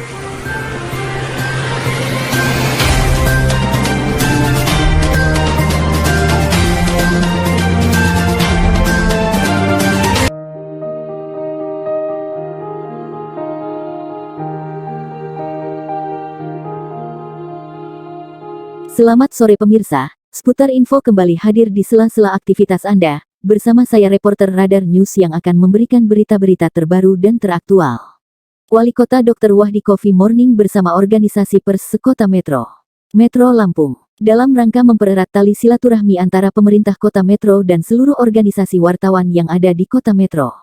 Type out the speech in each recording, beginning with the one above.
Selamat sore pemirsa, Seputar Info kembali hadir di sela-sela aktivitas Anda, bersama saya reporter Radar News yang akan memberikan berita-berita terbaru dan teraktual. Wali Kota Dr. Wahdi Coffee Morning bersama organisasi Pers Sekota Metro Lampung, dalam rangka mempererat tali silaturahmi antara pemerintah Kota Metro dan seluruh organisasi wartawan yang ada di Kota Metro.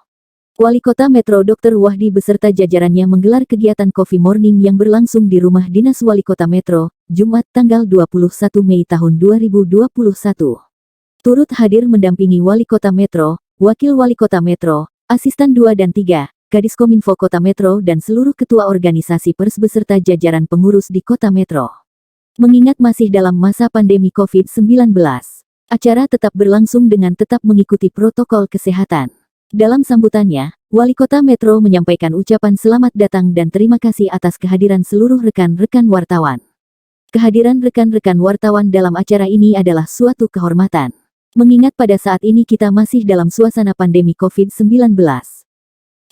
Wali Kota Metro Dr. Wahdi beserta jajarannya menggelar kegiatan Coffee Morning yang berlangsung di Rumah Dinas Wali Kota Metro, Jumat tanggal 21 Mei tahun 2021. Turut hadir mendampingi Wali Kota Metro, Wakil Wali Kota Metro, Asisten 2 dan 3, Kadiskominfo Kota Metro dan seluruh ketua organisasi pers beserta jajaran pengurus di Kota Metro. Mengingat masih dalam masa pandemi COVID-19, acara tetap berlangsung dengan tetap mengikuti protokol kesehatan. Dalam sambutannya, Wali Kota Metro menyampaikan ucapan selamat datang dan terima kasih atas kehadiran seluruh rekan-rekan wartawan. Kehadiran rekan-rekan wartawan dalam acara ini adalah suatu kehormatan. Mengingat pada saat ini kita masih dalam suasana pandemi COVID-19.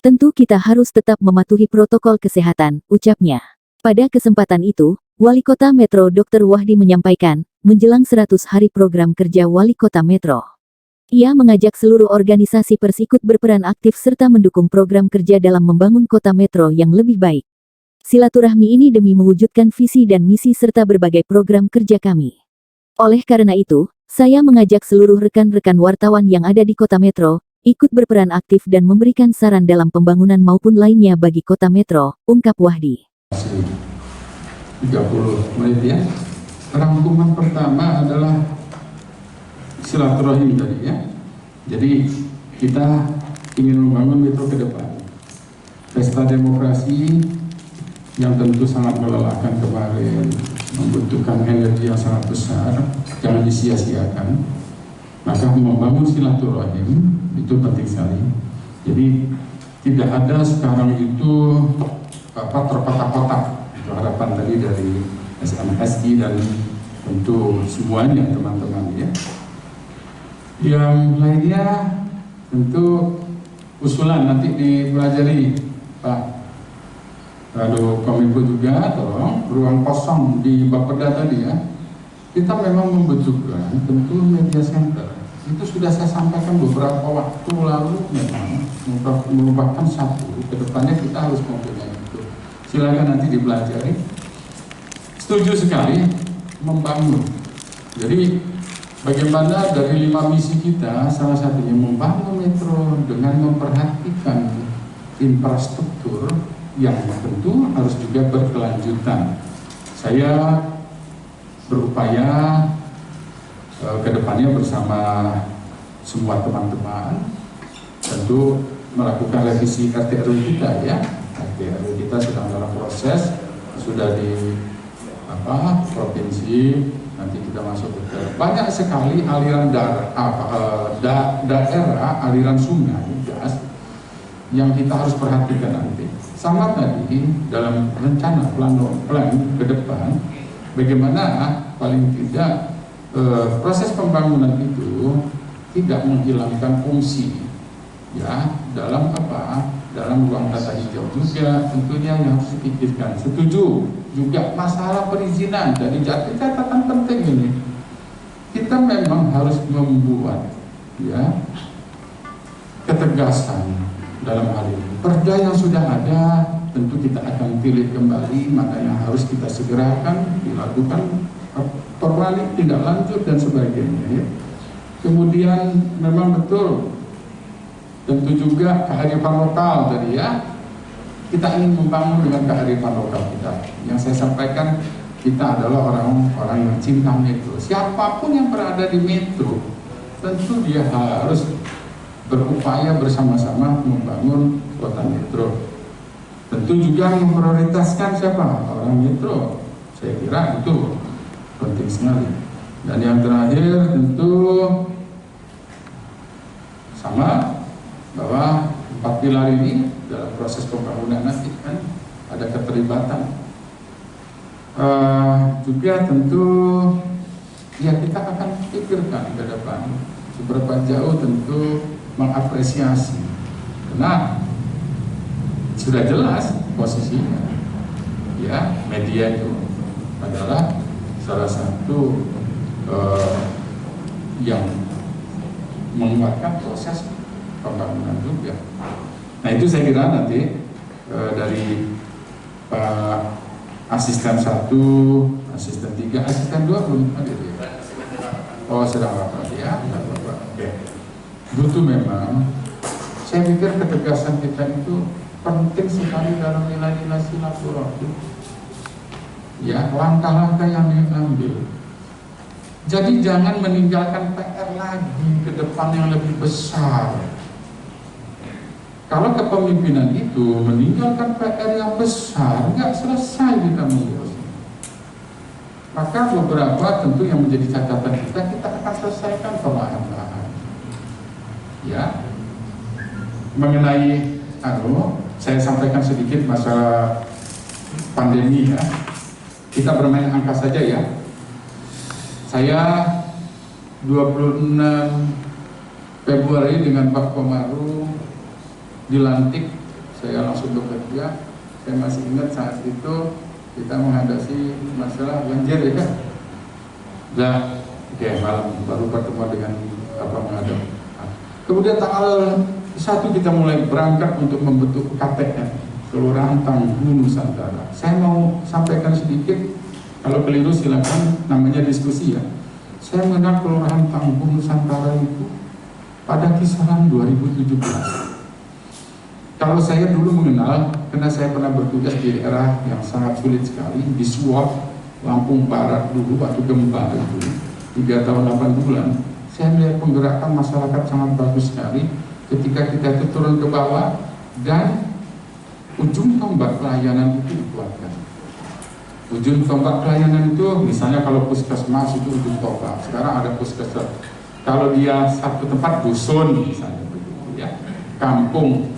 Tentu kita harus tetap mematuhi protokol kesehatan, ucapnya. Pada kesempatan itu, Wali Kota Metro Dr. Wahdi menyampaikan, menjelang 100 hari program kerja Wali Kota Metro. Ia mengajak seluruh organisasi pers ikut berperan aktif serta mendukung program kerja dalam membangun Kota Metro yang lebih baik. Silaturahmi ini demi mewujudkan visi dan misi serta berbagai program kerja kami. Oleh karena itu, saya mengajak seluruh rekan-rekan wartawan yang ada di Kota Metro, ikut berperan aktif dan memberikan saran dalam pembangunan maupun lainnya bagi Kota Metro, ungkap Wahdi. 30 menit ya. Rangkuman pertama adalah silaturahim tadi ya. Jadi kita ingin membangun Metro ke depan. Pesta demokrasi yang tentu sangat melelahkan kemarin, membutuhkan energi yang sangat besar, jangan disia-siakan. Maka membangun silaturahim itu penting sekali. Jadi tidak ada sekarang itu terkotak-kotak. Itu harapan tadi dari SMSI dan tentu semuanya teman-teman ya. Yang lainnya tentu usulan nanti dipelajari Pak Rado Kominfo juga, tolong ruang kosong di Bapeda tadi ya. Kita memang membutuhkan tentu media center. Itu sudah saya sampaikan beberapa waktu lalu memang merupakan satu kedepannya kita harus mempunyai itu. Silakan nanti dipelajari. Setuju sekali membangun. Jadi bagaimana dari 5 misi kita, salah satunya membangun metro dengan memperhatikan infrastruktur yang tentu harus juga berkelanjutan. Saya berupaya ke depannya bersama semua teman-teman tentu melakukan revisi RT RW kita ya. RT RW kita sedang dalam proses, sudah di provinsi. Nanti kita masuk ke banyak sekali aliran daerah aliran sungai gas yang kita harus perhatikan nanti. Sama tadi dalam rencana plan ke depan, bagaimana paling tidak proses pembangunan itu tidak menghilangkan fungsi ya dalam dalam ruang tata hijau juga tentunya yang harus dipikirkan. Setuju juga masalah perizinan, jadi catatan penting ini. Kita memang harus membuat ya ketegasan dalam hal ini. Perda yang sudah ada tentu kita akan pilih kembali mana yang harus kita segerakan dilakukan perbalik tindak lanjut dan sebagainya ya. Kemudian memang betul tentu juga kearifan lokal tadi ya. Kita ingin membangun dengan kearifan lokal kita. Yang saya sampaikan, kita adalah orang-orang yang cinta metro. Siapapun yang berada di metro, tentu dia harus berupaya bersama-sama membangun kota metro. Tentu juga memprioritaskan siapa? Orang metro. Saya kira itu penting sekali. Dan yang terakhir tentu sama bahwa 4 pilar ini dalam proses pembangunan nanti kan ada keterlibatan. Juga tentu ya kita akan pikirkan ke depan seberapa jauh tentu mengapresiasi, karena sudah jelas posisinya ya, media itu adalah salah satu yang menguatkan proses pembangunan juga. Nah itu saya kira nanti dari Pak Asisten 1, Asisten 3, Asisten 2 belum hadir ya? Oh sedang rapat ya? Oke. Butuh memang, saya pikir ketegasan kita itu penting sekali dalam nilai-nilai silaturahmi. Ya, langkah-langkah yang diambil. Jadi jangan meninggalkan PR lagi ke depan yang lebih besar. Kalau kepemimpinan itu meninggalkan PR yang besar, nggak selesai kita mengurus. Maka beberapa tentu yang menjadi catatan kita akan selesaikan perlahan-lahan. Ya, mengenai saya sampaikan sedikit masalah pandemi ya. Kita bermain angka saja ya. Saya 26 Februari dengan Pak Komarudin dilantik, saya langsung bekerja. Saya masih ingat saat itu kita menghadapi masalah banjir ya kan. Nah, oke, malam baru pertemuan dengan menghadap. Kemudian tanggal 1 kita mulai berangkat untuk membentuk KTN Kelurahan Tangguh Nusantara. Saya mau sampaikan sedikit, kalau keliru silakan, namanya diskusi ya. Saya mengenal Kelurahan Tangguh Nusantara itu pada kisaran 2017. Kalau saya dulu mengenal, karena saya pernah bertugas di daerah yang sangat sulit sekali, di Suwak, Lampung Barat dulu, waktu gempa itu, 3 tahun 8 bulan, saya melihat penggerakan masyarakat sangat bagus sekali ketika kita itu turun ke bawah, dan ujung tombak pelayanan itu dikuatkan. Ujung tombak pelayanan itu, misalnya kalau puskesmas itu ujung tombak, sekarang ada puskesmas. Kalau dia satu tempat dusun misalnya begitu ya, kampung.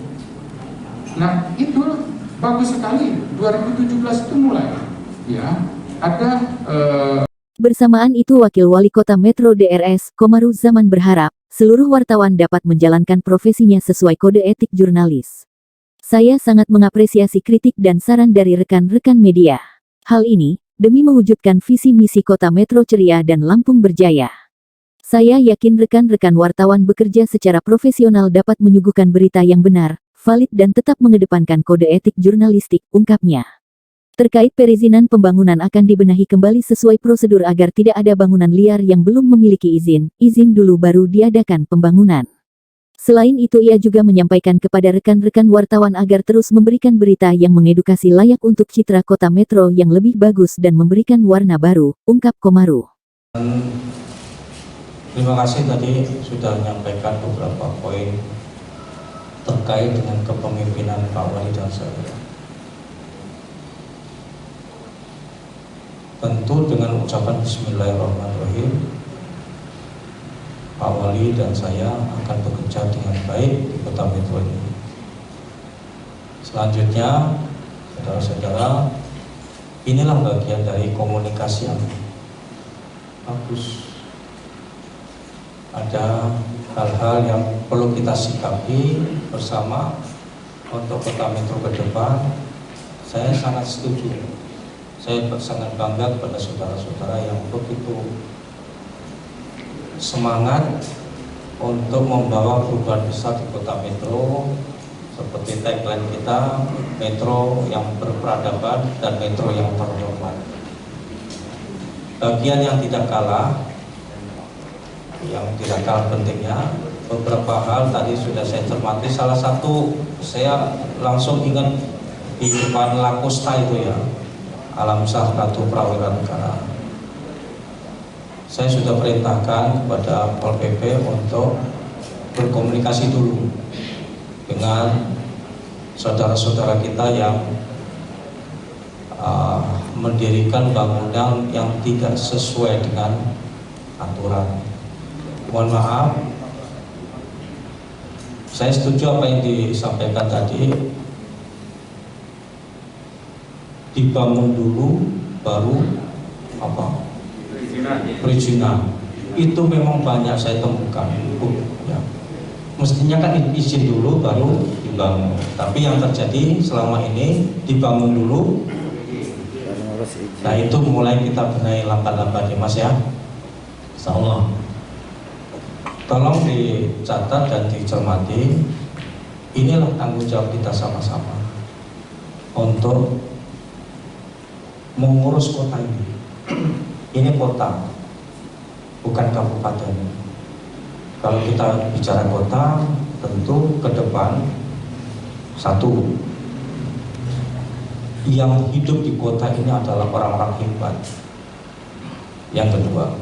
Nah itu bagus sekali. 2017 itu mulai ya ada. Bersamaan itu Wakil Wali Kota Metro DRS, Komaru Zaman berharap seluruh wartawan dapat menjalankan profesinya sesuai kode etik jurnalis. Saya sangat mengapresiasi kritik dan saran dari rekan-rekan media. Hal ini demi mewujudkan visi misi Kota Metro ceria dan Lampung berjaya. Saya yakin rekan-rekan wartawan bekerja secara profesional dapat menyuguhkan berita yang benar, valid dan tetap mengedepankan kode etik jurnalistik, ungkapnya. Terkait perizinan pembangunan akan dibenahi kembali sesuai prosedur agar tidak ada bangunan liar yang belum memiliki izin dulu baru diadakan pembangunan. Selain itu ia juga menyampaikan kepada rekan-rekan wartawan agar terus memberikan berita yang mengedukasi layak untuk citra Kota Metro yang lebih bagus dan memberikan warna baru, ungkap Komaru. Terima kasih tadi sudah menyampaikan beberapa poin terkait dengan kepemimpinan Pak Wali dan saya. Tentu dengan ucapan Bismillahirrahmanirrahim, Pak Wali dan saya akan bekerja dengan baik di Kota Metro ini. Selanjutnya, saudara-saudara, inilah bagian dari komunikasi yang bagus. Ada hal-hal yang perlu kita sikapi bersama untuk Kota Metro ke depan. Saya sangat setuju. Saya sangat bangga kepada saudara-saudara yang begitu semangat untuk membawa perubahan besar di Kota Metro, seperti tagline kita, Metro yang berperadaban dan Metro yang terhormat. Bagian yang tidak kalah pentingnya, beberapa hal tadi sudah saya cermati. Salah satu saya langsung ingat di depan Lakosta itu ya, Alam Sahratu Prawira Negara. Saya sudah perintahkan kepada Pol PP untuk berkomunikasi dulu dengan saudara-saudara kita yang mendirikan bangunan yang tidak sesuai dengan aturan. Mohon maaf, saya setuju apa yang disampaikan tadi. dibangun dulu baru apa perizinan. Itu memang banyak saya temukan, ya. Mestinya kan izin dulu baru dibangun, tapi yang terjadi selama ini dibangun dulu. Nah itu mulai kita benahi lambat-lambat ya Mas ya, insyaallah. Tolong dicatat dan dicermati, inilah tanggung jawab kita sama-sama untuk mengurus kota ini. Ini kota, bukan kabupaten. Kalau kita bicara kota, tentu ke depan satu, yang hidup di kota ini adalah orang-orang hebat. Yang kedua,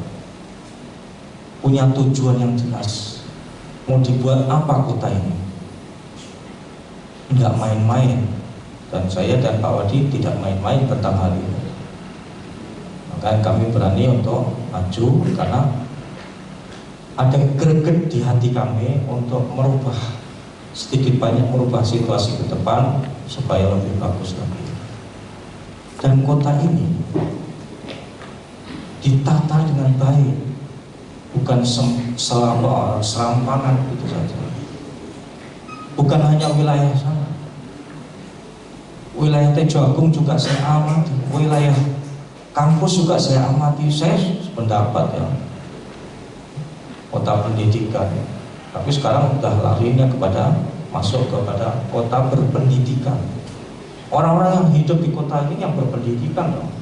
punya tujuan yang jelas. Mau dibuat apa kota ini? Enggak main-main. Dan saya dan Pak Wadi tidak main-main tentang hal ini. Maka kami berani untuk maju karena ada greget di hati kami untuk merubah, sedikit banyak merubah situasi ke depan supaya lebih bagus lagi. Dan kota ini ditata dengan baik, bukan serampangan itu saja. Bukan hanya wilayah sana, wilayah Tejo Agung juga saya amati, wilayah kampus juga saya amati. Saya pendapat ya, kota pendidikan, tapi sekarang sudah larinya kepada masuk kepada kota berpendidikan. Orang-orang yang hidup di kota ini yang berpendidikan dong.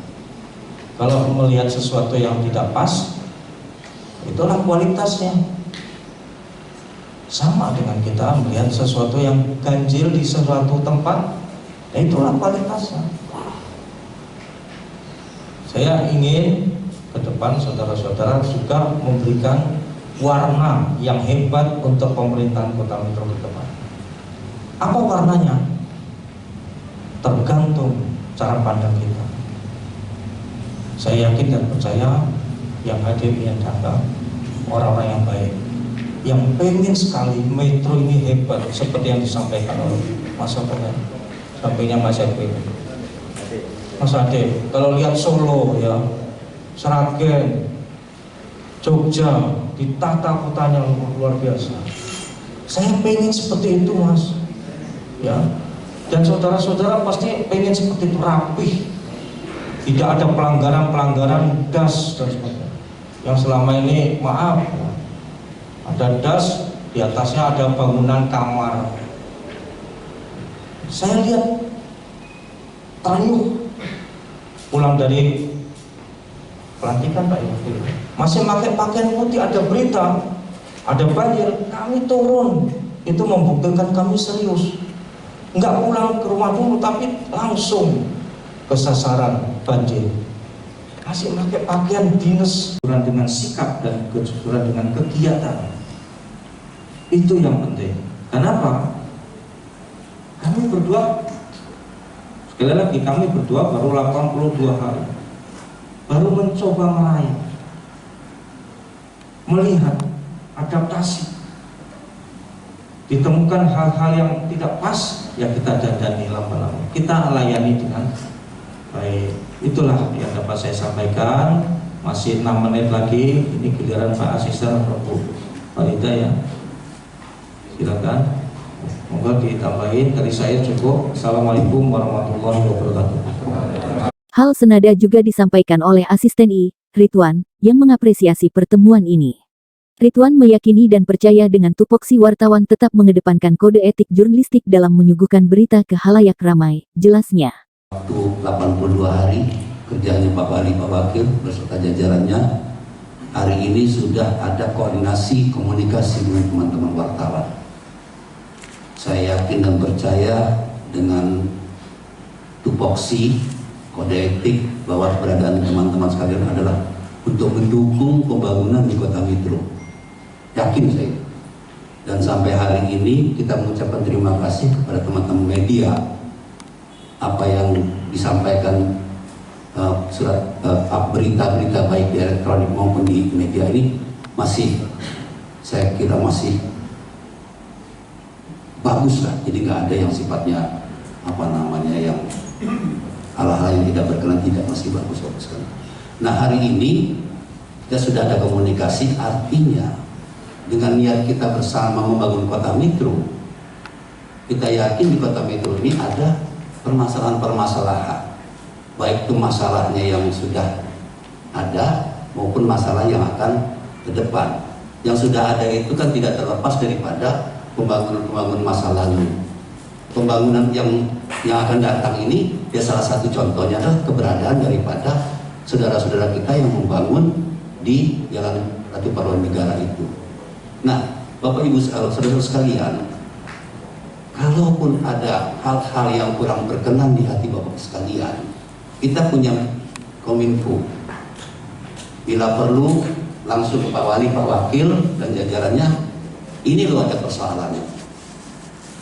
Kalau melihat sesuatu yang tidak pas, itulah kualitasnya. Sama dengan kita melihat sesuatu yang ganjil di suatu tempat, itulah kualitasnya. Saya ingin ke depan saudara-saudara juga memberikan warna yang hebat untuk pemerintahan Kota Metro ke depan. Apa warnanya? Tergantung cara pandang kita. Saya yakin dan percaya yang hadir ini adalah orang-orang yang baik, yang pengen sekali Metro ini hebat seperti yang disampaikan oleh Mas Ade, sampainya Mas Ade. Mas Ade, kalau lihat Solo ya, Sragen, Jogja, ditata kotanya luar biasa. Saya pengen seperti itu Mas, ya. Dan saudara-saudara pasti pengen seperti itu, rapih, tidak ada pelanggaran-pelanggaran das dan sebagainya. Yang selama ini maaf, ada das, di atasnya ada bangunan kamar. Saya lihat tanyuh pulang dari pelantikan Pak Ibu, masih pakai pakaian putih, ada berita, ada banjir, kami turun, itu membuktikan kami serius. Enggak pulang ke rumah dulu, tapi langsung ke sasaran banjir. Masih pakai pakaian dinas, dengan sikap dan kejujuran dengan kegiatan. Itu yang penting. Kenapa? Kami berdua, sekali lagi kami berdua baru 82 hari, baru mencoba meraih, melihat, adaptasi. Ditemukan hal-hal yang tidak pas, ya kita dandani lama-lama, kita layani dengan baik. Itulah yang dapat saya sampaikan. Masih 6 menit lagi, ini giliran Pak Asisten Prabu Farida ya, silakan. Moga ditambahin, dari saya cukup. Assalamualaikum warahmatullahi wabarakatuh. Hal senada juga disampaikan oleh Asisten I, Ridwan, yang mengapresiasi pertemuan ini. Ridwan meyakini dan percaya dengan tupoksi wartawan tetap mengedepankan kode etik jurnalistik dalam menyuguhkan berita ke halayak ramai, jelasnya. Waktu 82 hari kerjanya Pak Bali, Pak Wakil beserta jajarannya, hari ini sudah ada koordinasi komunikasi dengan teman-teman wartawan. Saya yakin dan percaya dengan tupoksi kode etik bahwa keberadaan teman-teman sekalian adalah untuk mendukung pembangunan di Kota Metro. Yakin saya. Dan sampai hari ini kita mengucapkan terima kasih kepada teman-teman media. Apa yang disampaikan berita-berita baik di elektronik maupun di media ini masih, saya kira masih bagus lah. Jadi nggak ada yang sifatnya apa namanya yang hal-hal yang tidak berkenan tidak masih bagus-bagus sekali. Nah hari ini kita sudah ada komunikasi, artinya dengan niat kita bersama membangun kota metro, kita yakin di kota metro ini ada permasalahan-permasalahan, baik itu masalahnya yang sudah ada maupun masalah yang akan ke depan. Yang sudah ada itu kan tidak terlepas daripada pembangunan masa lalu. Pembangunan yang akan datang ini, ya salah satu contohnya adalah keberadaan daripada saudara-saudara kita yang membangun di Jalan Ratu Paruan Negara itu. Nah, Bapak Ibu saudara sekalian, kalaupun ada hal-hal yang kurang berkenan di hati Bapak sekalian, kita punya Kominfo. Bila perlu langsung ke Pak Wali, Pak Wakil dan jajarannya, ini loh ada persoalannya.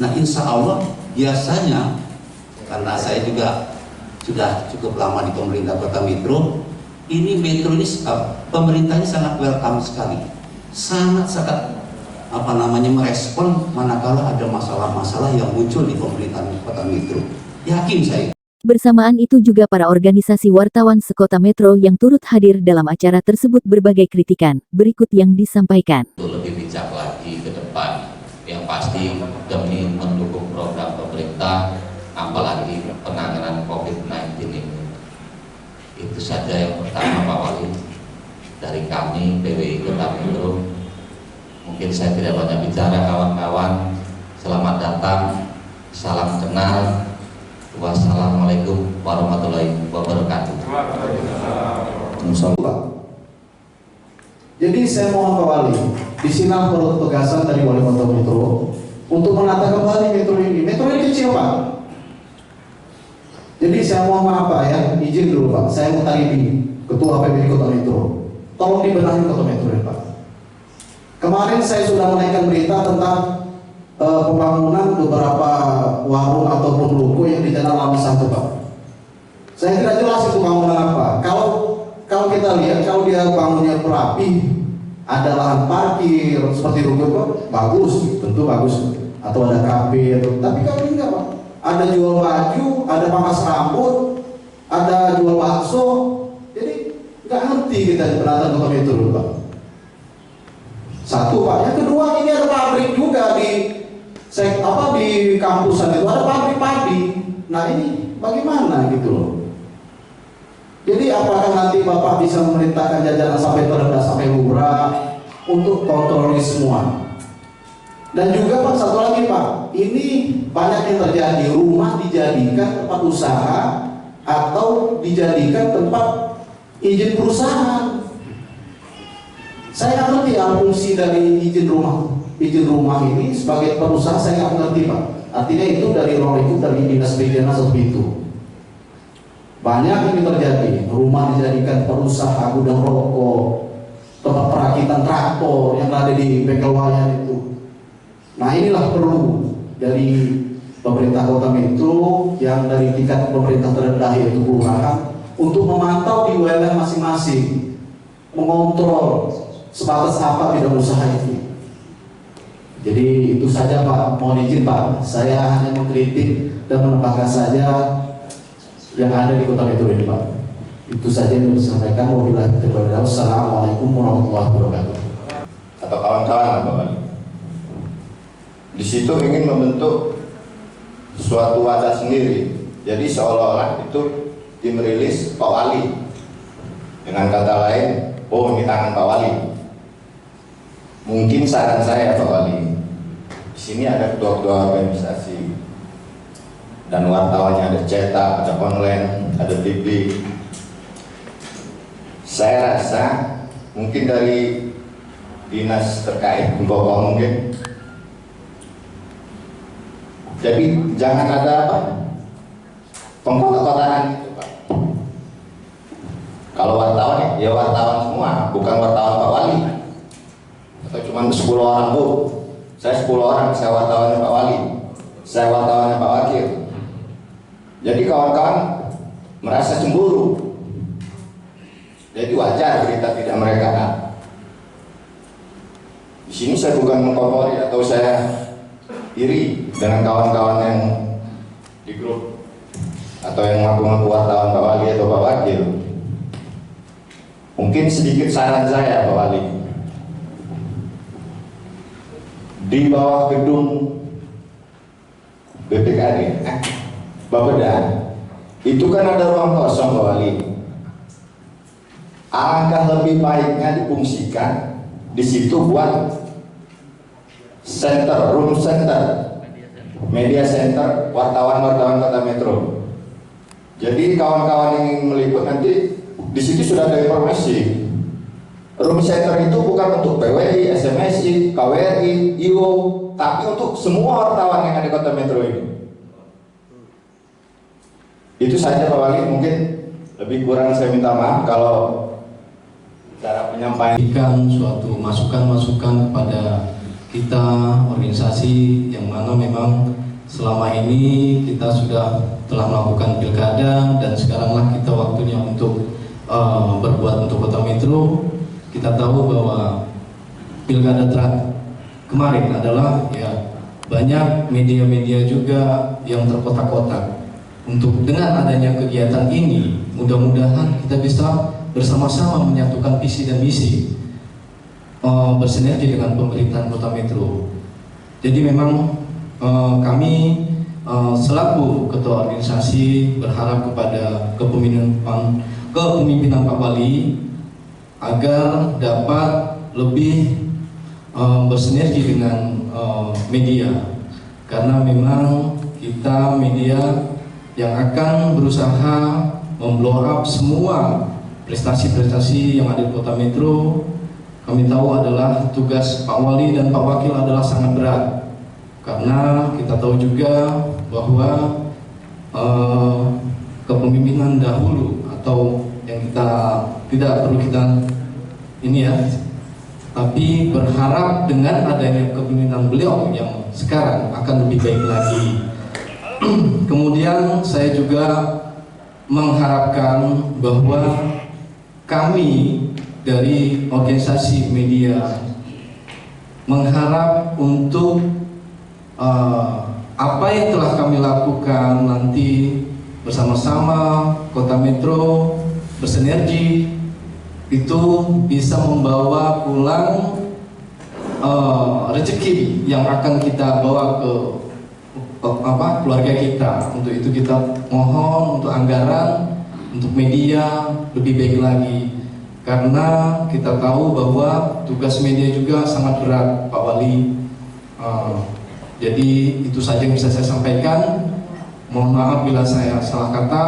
Nah insya Allah biasanya, karena saya juga sudah cukup lama di pemerintah kota metro, ini metro ini pemerintahnya sangat welcome sekali, sangat merespon manakala ada masalah-masalah yang muncul di pemerintahan kota metro. Yakin saya. Bersamaan itu juga para organisasi wartawan sekota metro yang turut hadir dalam acara tersebut berbagai kritikan, berikut yang disampaikan. Lebih bijak lagi ke depan, yang pasti demi mendukung program pemerintah, apalagi penanganan COVID-19 ini. Itu saja yang pertama Pak Wali, dari kami PWI Kota Metro. Mungkin saya tidak banyak bicara kawan-kawan, selamat datang, salam kenal. Wassalamualaikum warahmatullahi wabarakatuh. Jadi saya mohon Pak Wali, di sini perlu ketegasan dari Wali Kota Metro untuk menata kembali metro ini. Metro ini kecil Pak. Jadi saya mohon maaf Pak ya, izin dulu Pak. Saya Muhtaribi, Ketua PPD Kota Metro. Tolong dibenahi Kota Metro ya Pak. Kemarin saya sudah menaikkan berita tentang pembangunan beberapa warung ataupun ruko yang di Jalan Lawan 1 Pak. Saya tidak jelas itu bangunan apa. Kalau kita lihat, kalau dia bangunnya berapi, ada lahan parkir seperti ruko Pak, bagus, tentu bagus. Atau ada kafe, tapi kalau ini enggak Pak. Ada jual baju, ada pangkas rambut, ada jual bakso. Jadi nggak ngerti kita di penataan kota metro Pak. Satu Pak. Yang kedua, ini ada pabrik juga di kampusan itu ada pabrik padi. Nah ini bagaimana gitu loh. Jadi apakah nanti Bapak bisa memerintahkan jajaran sampai terendah sampai lurah untuk kontrol semua? Dan juga Pak, satu lagi Pak, ini banyak yang terjadi, rumah dijadikan tempat usaha atau dijadikan tempat izin perusahaan. Saya nggak ngerti fungsi dari izin rumah ini sebagai perusahaan, saya nggak mengerti Pak. Artinya itu dari itu dari dinas pidana seperti itu. Banyak ini terjadi, rumah dijadikan perusahaan gudang rokok, tempat perakitan traktor yang ada di bengkel wayan itu. Nah inilah perlu dari pemerintah kota metro yang dari tingkat pemerintah terendah yaitu kelurahan untuk memantau di wilayah masing-masing, mengontrol sebatas apa bidang usaha itu. Jadi itu saja Pak, mohon izin Pak, saya hanya mengkritik dan menambahkan saja yang ada di kota metro ini Pak. Itu saja yang disampaikan. Wassalamualaikum warahmatullahi wabarakatuh. Atau kawan-kawan Pak Wali, di situ ingin membentuk suatu wadah sendiri. Jadi seolah-olah itu tim rilis Pak Wali. Dengan kata lain, oh ini tangan Pak Wali. Mungkin saran saya Pak Wali, di sini ada ketua-ketua organisasi dan wartawannya, ada cetak, ada online, ada TV. Saya rasa mungkin dari dinas terkait Bengkokong mungkin. Jadi jangan ada apa pengkota-kotaan itu Pak. Kalau wartawan ya wartawan semua, bukan wartawan Pak Wali. Atau cuma 10 orang Bu, saya 10 orang, saya wartawannya Pak Wali, saya wartawannya Pak Wakil. Jadi kawan-kawan merasa cemburu. Jadi wajar berita tidak mereka. Di sini saya bukan mengkompori atau saya iri dengan kawan-kawan yang di grup atau yang ngaku-ngaku wartawan Pak Wali atau Pak Wakil, mungkin sedikit saran saya Pak Wali, di bawah gedung BPKD Bapeda itu kan ada ruang kosong Pak Wali. Alangkah lebih baiknya difungsikan di situ buat center, room center, media center, wartawan-wartawan Kota Metro. Jadi kawan-kawan yang ingin meliput nanti di situ sudah ada informasi. Room center itu bukan untuk PWI, SMSI, KWRI, IO, tapi untuk semua wartawan yang ada di Kota Metro ini. Itu saja Pak Wali, mungkin lebih kurang saya minta maaf kalau cara penyampaian suatu masukan-masukan kepada kita organisasi yang mana memang selama ini kita sudah telah melakukan pilkada dan sekaranglah kita waktunya untuk berbuat untuk Kota Metro. Kita tahu bahwa pilkada kemarin adalah ya banyak media-media juga yang terkotak-kotak. Untuk dengan adanya kegiatan ini, mudah-mudahan kita bisa bersama-sama menyatukan visi dan misi, bersinergi dengan pemerintahan Kota Metro. Jadi memang kami selaku ketua organisasi berharap kepada kepemimpinan Pak Wali agar dapat lebih bersinergi dengan media, karena memang kita media yang akan berusaha memblow up semua prestasi-prestasi yang ada di Kota Metro. Kami tahu adalah tugas Pak Wali dan Pak Wakil adalah sangat berat, karena kita tahu juga bahwa kepemimpinan dahulu atau yang kita tidak perlu kita ini ya, tapi berharap dengan adanya kepemimpinan beliau yang sekarang akan lebih baik lagi. Kemudian saya juga mengharapkan bahwa kami dari organisasi media mengharap untuk apa yang telah kami lakukan nanti bersama-sama Kota Metro bersinergi itu bisa membawa pulang rezeki yang akan kita bawa ke keluarga kita. Untuk itu kita mohon untuk anggaran untuk media lebih baik lagi, karena kita tahu bahwa tugas media juga sangat berat Pak Wali. Jadi itu saja yang bisa saya sampaikan. Mohon maaf bila saya salah kata.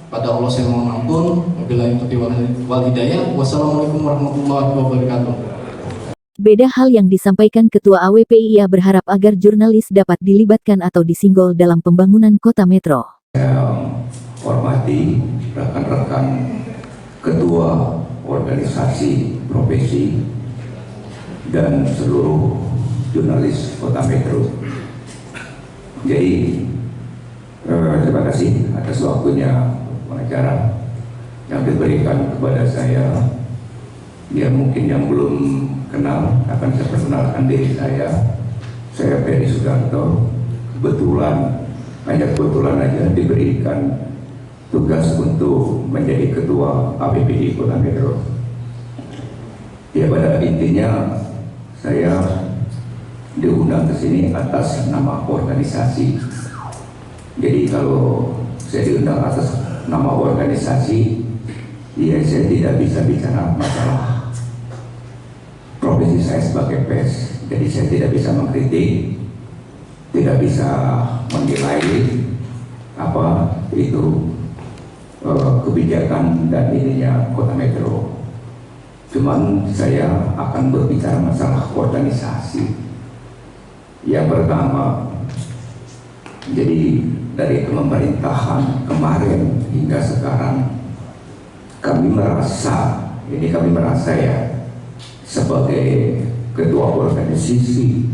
Pada Allah saya mohon ampun. Wabillahi taufiq wal hidayah. Wassalamualaikum warahmatullahi wabarakatuh. Beda hal yang disampaikan Ketua AWPI, ia berharap agar jurnalis dapat dilibatkan atau disinggol dalam pembangunan Kota Metro. Saya hormati rekan-rekan ketua organisasi profesi dan seluruh jurnalis Kota Metro. Jadi terima kasih atas waktunya pengacara yang diberikan kepada saya. Ya mungkin yang belum kenal akan saya perkenalkan diri saya. Saya Ferry Sudarto. Hanya kebetulan aja diberikan tugas untuk menjadi ketua APBD Kota Metro. Ya pada intinya saya diundang ke sini atas nama organisasi. Jadi kalau saya diundang atas nama organisasi, ya saya tidak bisa bicara masalah profesi saya sebagai pers. Jadi saya tidak bisa mengkritik, tidak bisa menilai apa itu kebijakan dan ininya Kota Metro. Cuman saya akan berbicara masalah organisasi. Yang pertama, jadi dari pemerintahan kemarin hingga sekarang kami merasa ya sebagai ketua organisasi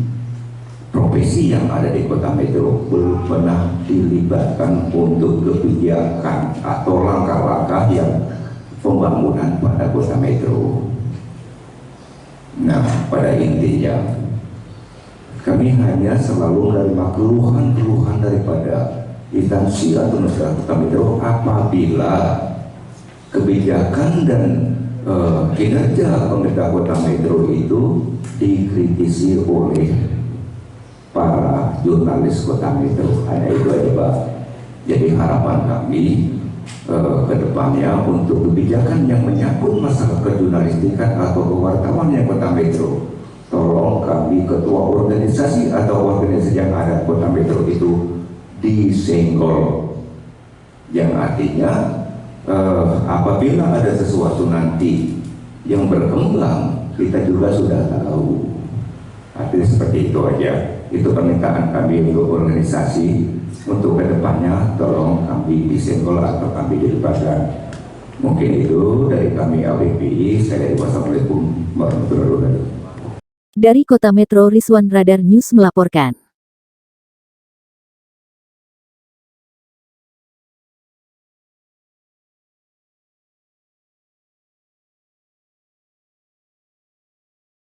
profesi yang ada di Kota Metro belum pernah dilibatkan untuk kebijakan atau langkah-langkah yang pembangunan pada Kota Metro. Nah, pada intinya kami hanya selalu menerima keluhan-keluhan daripada instansi atau masyarakat Kota Metro apabila kebijakan dan kinerja pemerintah Kota Metro itu dikritisi oleh para jurnalis Kota Metro. Hanya itu aja Pak. Jadi harapan kami ke depannya untuk kebijakan yang menyangkut masalah kejurnalistikan atau kewartawan yang Kota Metro, tolong kami ketua organisasi atau organisasi yang ada Kota Metro itu disenggol, yang artinya apabila ada sesuatu nanti yang berkembang kita juga sudah tahu. Artinya seperti itu aja. Itu permintaan kami untuk organisasi untuk kedepannya, tolong kami disenggol atau kami dilibatkan. Mungkin itu dari kami LPPI. Saya wassalamualaikum warahmatullahi wabarakatuh. Dari Kota Metro, Rizwan Radar News melaporkan.